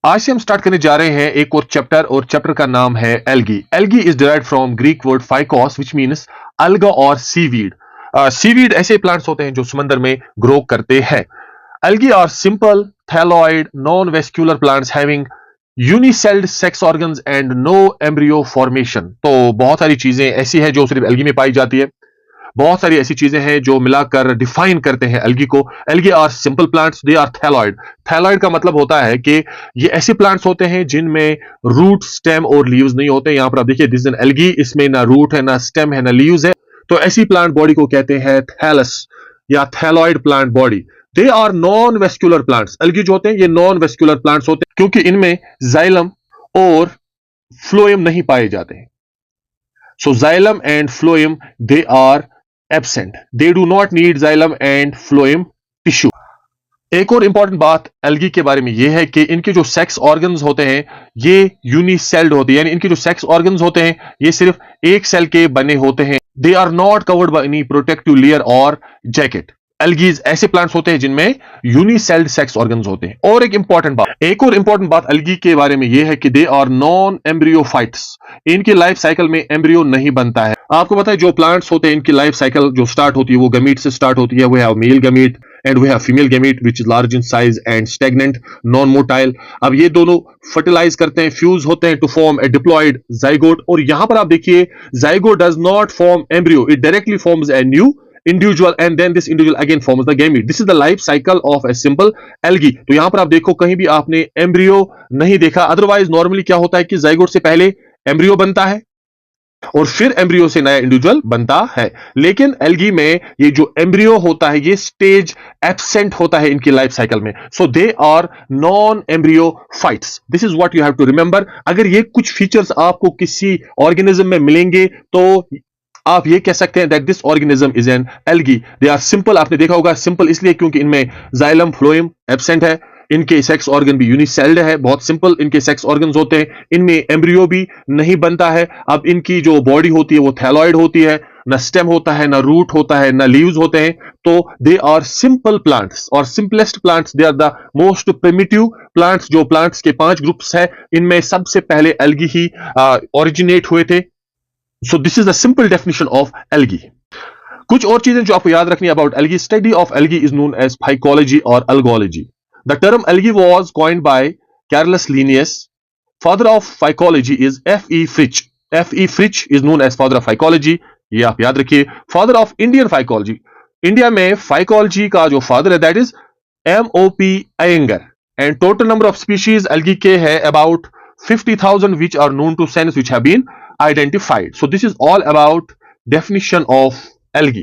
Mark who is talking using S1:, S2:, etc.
S1: आज से हम स्टार्ट करने जा रहे हैं एक और चैप्टर का नाम है algae. Algae is derived from Greek word phykos which means alga और सीवीड। सीवीड ऐसे प्लांट्स होते हैं जो समंदर में ग्रो करते हैं। Algae are simple thalloid non vascular plants having unicelled sex organs and no embryo formation. तो बहुत सारी चीजें ऐसी हैं जो सिर्फ एल्गी में पाई जाती है। बहुत सारी ऐसी चीजें हैं जो मिलाकर डिफाइन करते हैं एल्गी को। Algae are simple plants, they are thalloid. Thalloid का मतलब होता है कि ये ऐसे प्लांट्स होते हैं जिनमें रूट, स्टेम और लीव्स नहीं होते। यहां पर आप देखिए दिस इज एन एल्गी, इसमें ना रूट है, ना स्टेम है, ना लीव्स है। तो ऐसी प्लांट बॉडी को कहते हैं थैलस या thalloid plant body. They are non vascular plants. Algae जो होते हैं ये नॉन वेस्क्यूलर प्लांट्स होते हैं क्योंकि इनमें जाइलम और फ्लोएम नहीं पाए जाते हैं। So xylem and phloem they are absent, they do not need xylem and phloem tissue. एक और इंपॉर्टेंट बात एल्गी के बारे में यह है कि इनके जो सेक्स ऑर्गन्स होते हैं ये यूनिसेल्ड होते हैं, यानी इनके जो सेक्स ऑर्गन्स होते हैं ये सिर्फ एक सेल के बने होते हैं। They are not covered by any protective layer और जैकेट। एल्गीज ऐसे प्लांट्स होते हैं जिनमें यूनिसेल्ड सेक्स ऑर्गन्स होते हैं। और एक और इंपॉर्टेंट बात एल्गी के बारे में यह है कि दे आर नॉन एम्ब्रियोफाइट्स। इनकी लाइफ साइकिल में एम्ब्रियो नहीं बनता है। आपको पता है जो प्लांट्स होते हैं इनकी लाइफ साइकिल जो स्टार्ट होती है वो गमीट से स्टार्ट होती है। We have male gamete and we have female gamete which is large in size and stagnant non motile. अब ये दोनों फर्टिलाइज करते हैं, फ्यूज होते हैं to form a diploid zygote. और यहां पर आप देखिए zygote does not form embryo, it directly forms a new individual and then this individual again forms the gamete. This is the life cycle of a simple algae. तो यहां पर आप देखो कहीं भी आपने एम्ब्रियो नहीं देखा। अदरवाइज नॉर्मली क्या होता है कि जाइगोट से पहले एम्ब्रियो बनता है और फिर एम्ब्रियो से नया इंडिविजुअल बनता है। लेकिन एल्गी में ये जो एम्ब्रियो होता है ये स्टेज एब्सेंट होता है इनकी लाइफ साइकिल में। So they are non embryophytes. This is what you have to remember. अगर ये कुछ फीचर्स आपको किसी ऑर्गेनिज्म में मिलेंगे तो आप ये कह सकते हैं that this organism is an algae. They are simple. आपने देखा होगा सिंपल इसलिए क्योंकि इनमें जाइलम फ्लोएम एब्सेंट है, इनके सेक्स ऑर्गन भी यूनिसेल्ड है, बहुत सिंपल इनके सेक्स ऑर्गन्स होते हैं, इनमें एम्ब्रियो भी नहीं बनता है। अब इनकी जो बॉडी होती है वो थैलॉइड होती है, ना स्टेम होता है, ना रूट होता है, ना लीव्स होते हैं। तो दे आर सिंपल प्लांट्स और simplest plants. They are the most primitive plants. जो प्लांट्स के 5 ग्रुप्स है इनमें सबसे पहले एल्गी ही ओरिजिनेट हुए थे। So this is the simple definition of algae. कुछ और चीजें जो आपको याद रखनी है about algae. Study of algae is known as phycology or algology. The term algae was coined by Carolus Linnaeus. Father of phycology is F. E. Fritsch. F. E. Fritsch is known as father of phycology. ये आप याद रखिए। Father of Indian phycology. India में phycology का जो father है that is M.O.P. Iyengar. And total number of species algae के है about 50,000 which are known to science which have been identified. So this is all about definition of algae.